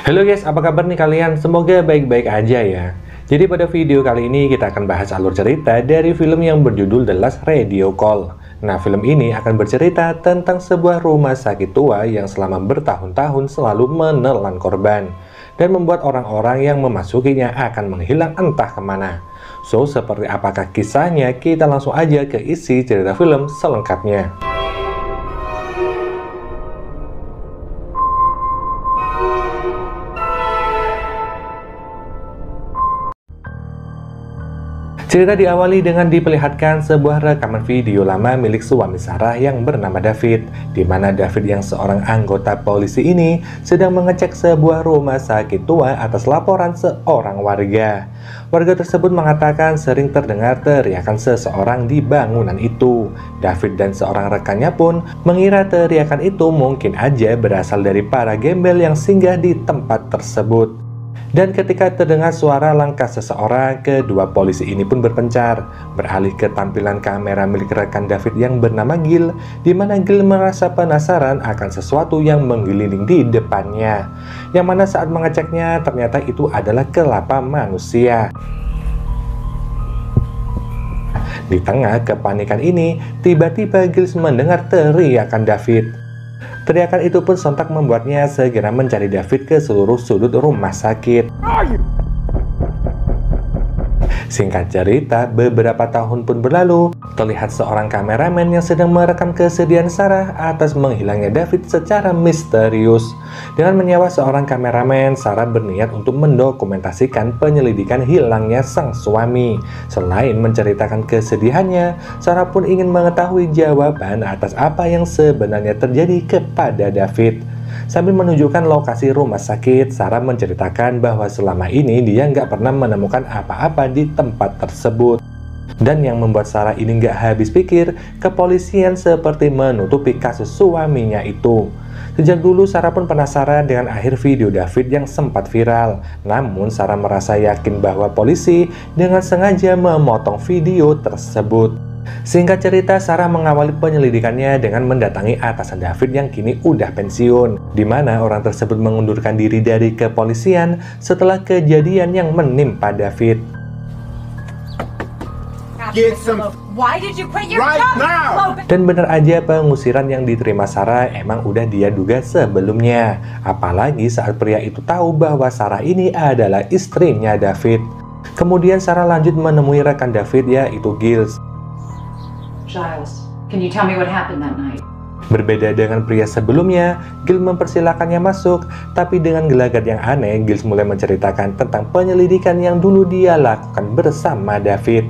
Halo guys, apa kabar nih kalian? Semoga baik-baik aja ya. Jadi pada video kali ini kita akan bahas alur cerita dari film yang berjudul The Last Radio Call. Nah, film ini akan bercerita tentang sebuah rumah sakit tua yang selama bertahun-tahun selalu menelan korban dan membuat orang-orang yang memasukinya akan menghilang entah kemana. So, seperti apakah kisahnya? Kita langsung aja ke isi cerita film selengkapnya. Cerita diawali dengan diperlihatkan sebuah rekaman video lama milik suami Sarah yang bernama David, di mana David yang seorang anggota polisi ini sedang mengecek sebuah rumah sakit tua atas laporan seorang warga. Warga tersebut mengatakan sering terdengar teriakan seseorang di bangunan itu. David dan seorang rekannya pun mengira teriakan itu mungkin aja berasal dari para gembel yang singgah di tempat tersebut. Dan ketika terdengar suara langkah seseorang, kedua polisi ini pun berpencar, beralih ke tampilan kamera milik rekan David yang bernama Gil, di mana Gil merasa penasaran akan sesuatu yang menggelinding di depannya, yang mana saat mengeceknya ternyata itu adalah kelapa manusia. Di tengah kepanikan ini, tiba-tiba Gil mendengar teriakan David. Teriakan itu pun sontak membuatnya segera mencari David ke seluruh sudut rumah sakit. Singkat cerita, beberapa tahun pun berlalu, terlihat seorang kameramen yang sedang merekam kesedihan Sarah atas menghilangnya David secara misterius. Dengan menyewa seorang kameramen, Sarah berniat untuk mendokumentasikan penyelidikan hilangnya sang suami. Selain menceritakan kesedihannya, Sarah pun ingin mengetahui jawaban atas apa yang sebenarnya terjadi kepada David. Sambil menunjukkan lokasi rumah sakit, Sarah menceritakan bahwa selama ini dia nggak pernah menemukan apa-apa di tempat tersebut. Dan yang membuat Sarah ini nggak habis pikir, kepolisian seperti menutupi kasus suaminya itu. Sejak dulu Sarah pun penasaran dengan akhir video David yang sempat viral. Namun Sarah merasa yakin bahwa polisi dengan sengaja memotong video tersebut. Singkat cerita, Sarah mengawali penyelidikannya dengan mendatangi atasan David yang kini udah pensiun, di mana orang tersebut mengundurkan diri dari kepolisian setelah kejadian yang menimpa David. Dan benar aja pengusiran yang diterima Sarah emang udah dia duga sebelumnya. Apalagi saat pria itu tahu bahwa Sarah ini adalah istrinya David. Kemudian Sarah lanjut menemui rekan David, yaitu Giles. Giles, can you tell me what happened that night? Berbeda dengan pria sebelumnya, Giles mempersilahkannya masuk, tapi dengan gelagat yang aneh, Giles mulai menceritakan tentang penyelidikan yang dulu dia lakukan bersama David.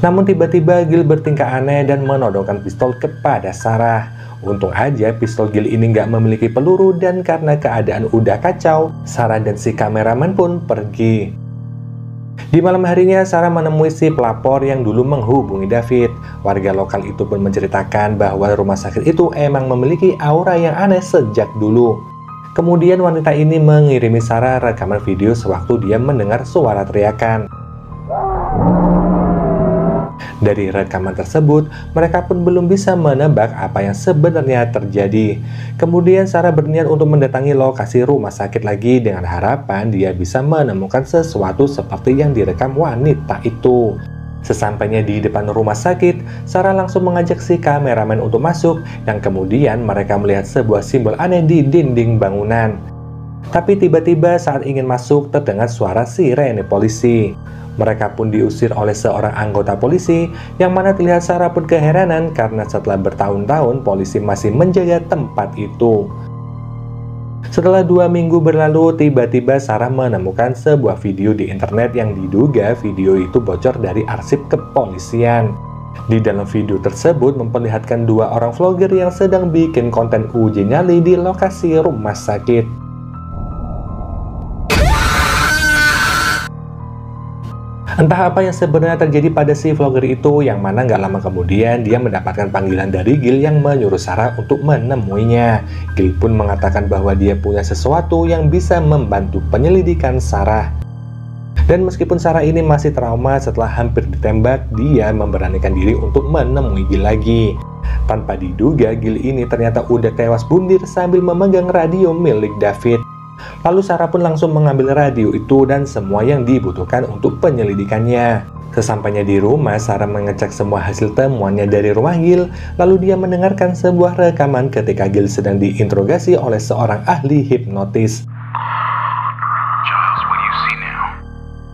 Namun tiba-tiba Giles bertingkah aneh dan menodongkan pistol kepada Sarah. Untung aja pistol Giles ini nggak memiliki peluru, dan karena keadaan udah kacau, Sarah dan si kameramen pun pergi. Di malam harinya, Sarah menemui si pelapor yang dulu menghubungi David. Warga lokal itu pun menceritakan bahwa rumah sakit itu emang memiliki aura yang aneh sejak dulu. Kemudian wanita ini mengirimi Sarah rekaman video sewaktu dia mendengar suara teriakan. Dari rekaman tersebut, mereka pun belum bisa menebak apa yang sebenarnya terjadi. Kemudian Sarah berniat untuk mendatangi lokasi rumah sakit lagi dengan harapan dia bisa menemukan sesuatu seperti yang direkam wanita itu. Sesampainya di depan rumah sakit, Sarah langsung mengajak si kameramen untuk masuk, dan kemudian mereka melihat sebuah simbol aneh di dinding bangunan. Tapi tiba-tiba saat ingin masuk terdengar suara sirene polisi. Mereka pun diusir oleh seorang anggota polisi, yang mana terlihat Sarah pun keheranan karena setelah bertahun-tahun polisi masih menjaga tempat itu. Setelah 2 minggu berlalu, tiba-tiba Sarah menemukan sebuah video di internet yang diduga video itu bocor dari arsip kepolisian. Di dalam video tersebut memperlihatkan 2 orang vlogger yang sedang bikin konten uji nyali di lokasi rumah sakit. Entah apa yang sebenarnya terjadi pada si vlogger itu, yang mana nggak lama kemudian dia mendapatkan panggilan dari Gil yang menyuruh Sarah untuk menemuinya. Gil pun mengatakan bahwa dia punya sesuatu yang bisa membantu penyelidikan Sarah. Dan meskipun Sarah ini masih trauma setelah hampir ditembak, dia memberanikan diri untuk menemui Gil lagi. Tanpa diduga, Gil ini ternyata udah tewas bundir sambil memegang radio milik David. Lalu Sarah pun langsung mengambil radio itu dan semua yang dibutuhkan untuk penyelidikannya. Sesampainya di rumah, Sarah mengecek semua hasil temuannya dari rumah Gil, lalu dia mendengarkan sebuah rekaman ketika Gil sedang diinterogasi oleh seorang ahli hipnotis.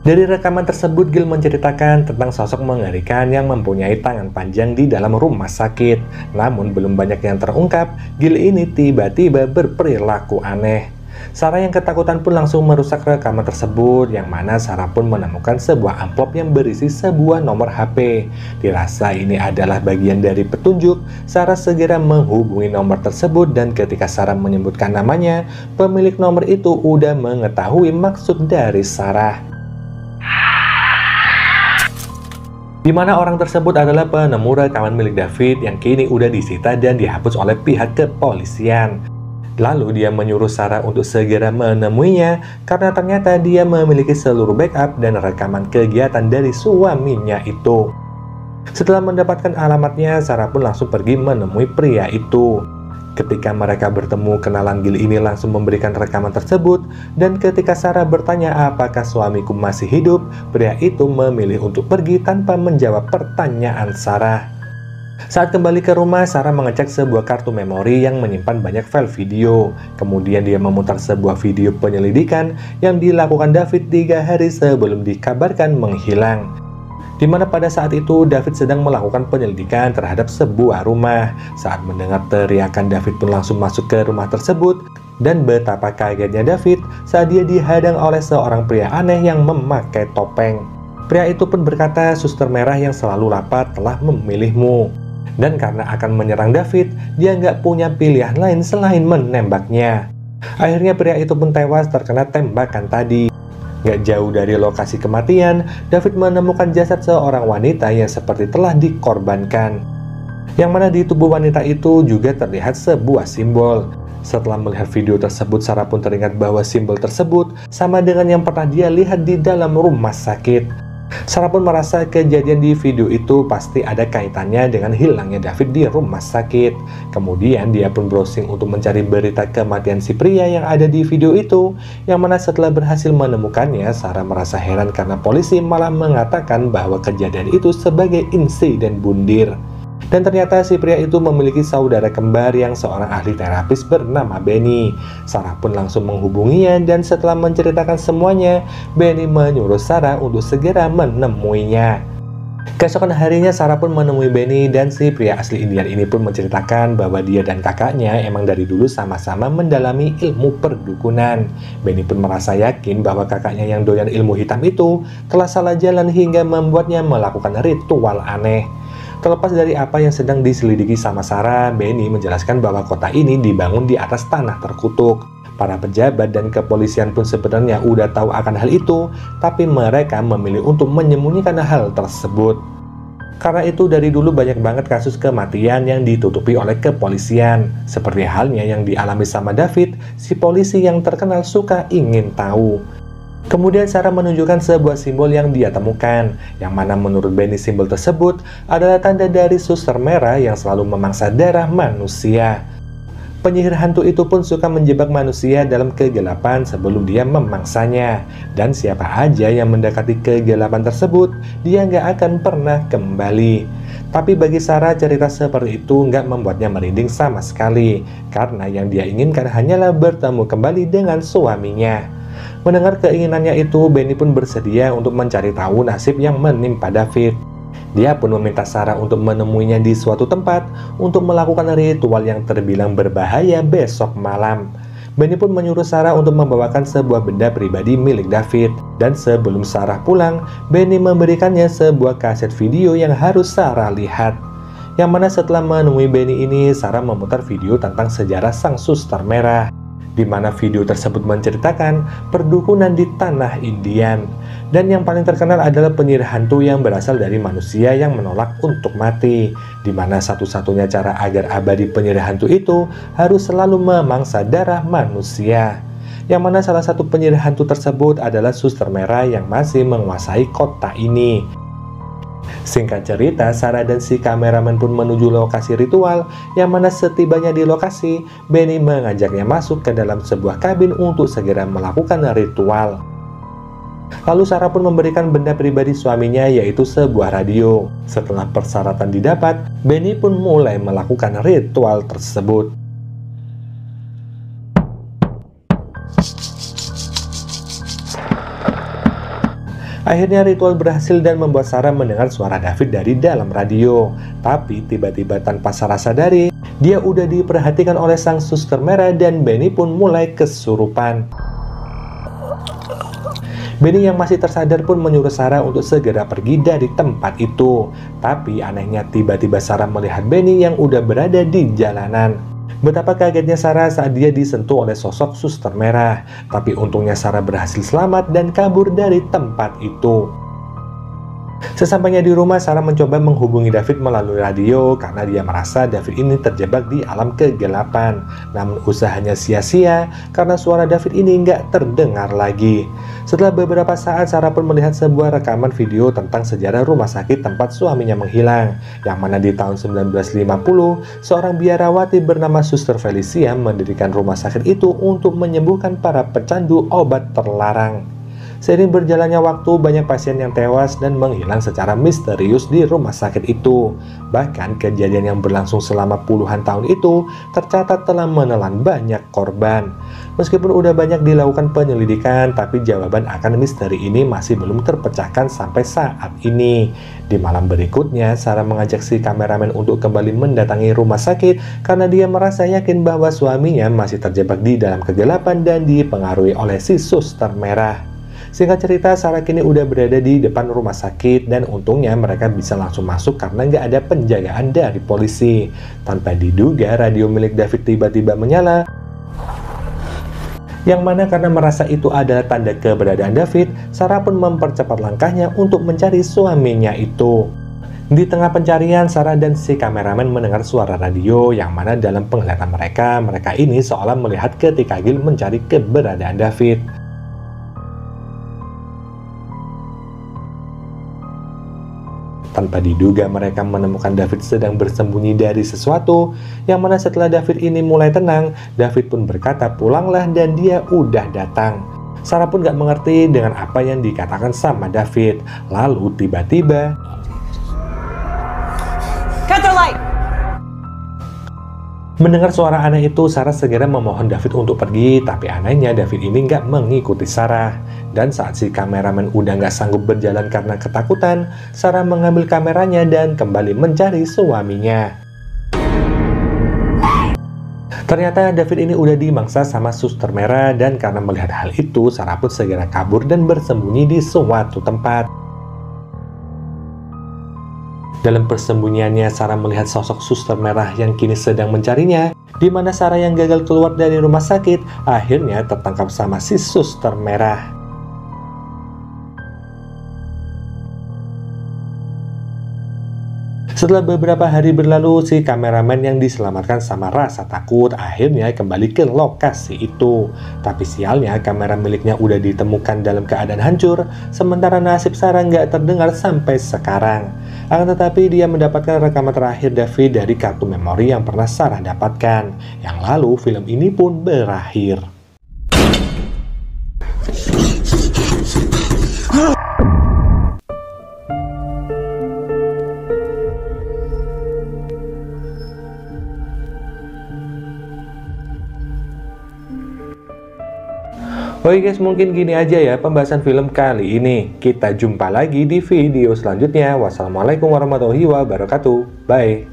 Dari rekaman tersebut, Gil menceritakan tentang sosok mengerikan yang mempunyai tangan panjang di dalam rumah sakit. Namun belum banyak yang terungkap, Gil ini tiba-tiba berperilaku aneh. Sarah yang ketakutan pun langsung merusak rekaman tersebut, yang mana Sarah pun menemukan sebuah amplop yang berisi sebuah nomor HP. Dirasa ini adalah bagian dari petunjuk, Sarah segera menghubungi nomor tersebut dan ketika Sarah menyebutkan namanya, pemilik nomor itu udah mengetahui maksud dari Sarah. Di mana orang tersebut adalah penemu rekaman milik David yang kini udah disita dan dihapus oleh pihak kepolisian. Lalu dia menyuruh Sarah untuk segera menemuinya karena ternyata dia memiliki seluruh backup dan rekaman kegiatan dari suaminya itu. Setelah mendapatkan alamatnya, Sarah pun langsung pergi menemui pria itu. Ketika mereka bertemu, kenalan Gil ini langsung memberikan rekaman tersebut, dan ketika Sarah bertanya apakah suamiku masih hidup, pria itu memilih untuk pergi tanpa menjawab pertanyaan Sarah. Saat kembali ke rumah, Sarah mengecek sebuah kartu memori yang menyimpan banyak file video. Kemudian dia memutar sebuah video penyelidikan yang dilakukan David 3 hari sebelum dikabarkan menghilang. Di mana pada saat itu David sedang melakukan penyelidikan terhadap sebuah rumah. Saat mendengar teriakan, David pun langsung masuk ke rumah tersebut. Dan betapa kagetnya David saat dia dihadang oleh seorang pria aneh yang memakai topeng. Pria itu pun berkata, suster merah yang selalu lapar telah memilihmu. Dan karena akan menyerang David, dia nggak punya pilihan lain selain menembaknya. Akhirnya pria itu pun tewas terkena tembakan tadi. Nggak jauh dari lokasi kematian, David menemukan jasad seorang wanita yang seperti telah dikorbankan. Yang mana di tubuh wanita itu juga terlihat sebuah simbol. Setelah melihat video tersebut, Sarah pun teringat bahwa simbol tersebut sama dengan yang pernah dia lihat di dalam rumah sakit. Sarah pun merasa kejadian di video itu pasti ada kaitannya dengan hilangnya David di rumah sakit. Kemudian dia pun browsing untuk mencari berita kematian si pria yang ada di video itu, yang mana setelah berhasil menemukannya, Sarah merasa heran karena polisi malah mengatakan bahwa kejadian itu sebagai insiden bundir. Dan ternyata si pria itu memiliki saudara kembar yang seorang ahli terapis bernama Benny. Sarah pun langsung menghubunginya dan setelah menceritakan semuanya, Benny menyuruh Sarah untuk segera menemuinya. Keesokan harinya Sarah pun menemui Benny dan si pria asli Indian ini pun menceritakan bahwa dia dan kakaknya emang dari dulu sama-sama mendalami ilmu perdukunan. Benny pun merasa yakin bahwa kakaknya yang doyan ilmu hitam itu telah salah jalan hingga membuatnya melakukan ritual aneh. Terlepas dari apa yang sedang diselidiki sama Sarah, Benny menjelaskan bahwa kota ini dibangun di atas tanah terkutuk. Para pejabat dan kepolisian pun sebenarnya udah tahu akan hal itu, tapi mereka memilih untuk menyembunyikan hal tersebut. Karena itu dari dulu banyak banget kasus kematian yang ditutupi oleh kepolisian. Seperti halnya yang dialami sama David, si polisi yang terkenal suka ingin tahu. Kemudian Sarah menunjukkan sebuah simbol yang dia temukan, yang mana menurut Benny simbol tersebut adalah tanda dari suster merah yang selalu memangsa darah manusia. Penyihir hantu itu pun suka menjebak manusia dalam kegelapan sebelum dia memangsanya. Dan siapa aja yang mendekati kegelapan tersebut, dia nggak akan pernah kembali. Tapi bagi Sarah, cerita seperti itu nggak membuatnya merinding sama sekali, karena yang dia inginkan hanyalah bertemu kembali dengan suaminya. Mendengar keinginannya itu, Benny pun bersedia untuk mencari tahu nasib yang menimpa David. Dia pun meminta Sarah untuk menemuinya di suatu tempat untuk melakukan ritual yang terbilang berbahaya besok malam. Benny pun menyuruh Sarah untuk membawakan sebuah benda pribadi milik David. Dan sebelum Sarah pulang, Benny memberikannya sebuah kaset video yang harus Sarah lihat. Yang mana setelah menemui Benny ini, Sarah memutar video tentang sejarah sang suster merah, di mana video tersebut menceritakan perdukunan di tanah Indian. Dan yang paling terkenal adalah penyihir hantu yang berasal dari manusia yang menolak untuk mati, di mana satu-satunya cara agar abadi penyihir hantu itu harus selalu memangsa darah manusia. Yang mana salah satu penyihir hantu tersebut adalah suster merah yang masih menguasai kota ini. Si Singkat cerita, Sarah dan si kameramen pun menuju lokasi ritual, yang mana setibanya di lokasi, Benny mengajaknya masuk ke dalam sebuah kabin untuk segera melakukan ritual. Lalu Sarah pun memberikan benda pribadi suaminya, yaitu sebuah radio. Setelah persyaratan didapat, Benny pun mulai melakukan ritual tersebut. Akhirnya ritual berhasil dan membuat Sarah mendengar suara David dari dalam radio. Tapi tiba-tiba tanpa Sarah sadari, dia udah diperhatikan oleh sang suster merah dan Benny pun mulai kesurupan. Benny yang masih tersadar pun menyuruh Sarah untuk segera pergi dari tempat itu. Tapi anehnya tiba-tiba Sarah melihat Benny yang udah berada di jalanan. Betapa kagetnya Sarah saat dia disentuh oleh sosok suster merah. Tapi untungnya Sarah berhasil selamat dan kabur dari tempat itu. Sesampainya di rumah, Sarah mencoba menghubungi David melalui radio karena dia merasa David ini terjebak di alam kegelapan. Namun usahanya sia-sia karena suara David ini nggak terdengar lagi. Setelah beberapa saat, Sarah pun melihat sebuah rekaman video tentang sejarah rumah sakit tempat suaminya menghilang, yang mana di tahun 1950, seorang biarawati bernama Suster Felicia mendirikan rumah sakit itu untuk menyembuhkan para pecandu obat terlarang. Seiring berjalannya waktu, banyak pasien yang tewas dan menghilang secara misterius di rumah sakit itu. Bahkan kejadian yang berlangsung selama puluhan tahun itu tercatat telah menelan banyak korban. Meskipun udah banyak dilakukan penyelidikan, tapi jawaban akan misteri ini masih belum terpecahkan sampai saat ini. Di malam berikutnya, Sarah mengajak si kameramen untuk kembali mendatangi rumah sakit karena dia merasa yakin bahwa suaminya masih terjebak di dalam kegelapan dan dipengaruhi oleh si suster merah. Singkat cerita, Sarah kini udah berada di depan rumah sakit dan untungnya mereka bisa langsung masuk karena nggak ada penjagaan dari polisi. Tanpa diduga, radio milik David tiba-tiba menyala, yang mana karena merasa itu adalah tanda keberadaan David, Sarah pun mempercepat langkahnya untuk mencari suaminya itu. Di tengah pencarian, Sarah dan si kameramen mendengar suara radio, yang mana dalam penglihatan mereka ini seolah melihat ketika Gil mencari keberadaan David. Tanpa diduga, mereka menemukan David sedang bersembunyi dari sesuatu, yang mana setelah David ini mulai tenang, David pun berkata pulanglah dan dia udah datang. Sarah pun gak mengerti dengan apa yang dikatakan sama David. Lalu tiba-tiba mendengar suara aneh itu, Sarah segera memohon David untuk pergi, tapi anehnya David ini nggak mengikuti Sarah. Dan saat si kameramen udah nggak sanggup berjalan karena ketakutan, Sarah mengambil kameranya dan kembali mencari suaminya. Ternyata David ini udah dimangsa sama suster merah, dan karena melihat hal itu, Sarah pun segera kabur dan bersembunyi di suatu tempat. Dalam persembunyiannya, Sarah melihat sosok suster merah yang kini sedang mencarinya, di mana Sarah yang gagal keluar dari rumah sakit akhirnya tertangkap sama si suster merah. Setelah beberapa hari berlalu, si kameramen yang diselamatkan sama rasa takut akhirnya kembali ke lokasi itu. Tapi sialnya, kamera miliknya udah ditemukan dalam keadaan hancur, sementara nasib Sarah nggak terdengar sampai sekarang. Akan tetapi dia mendapatkan rekaman terakhir David dari kartu memori yang pernah Sarah dapatkan. Yang lalu film ini pun berakhir. Oke guys, mungkin gini aja ya pembahasan film kali ini. Kita jumpa lagi di video selanjutnya. Wassalamualaikum warahmatullahi wabarakatuh. Bye.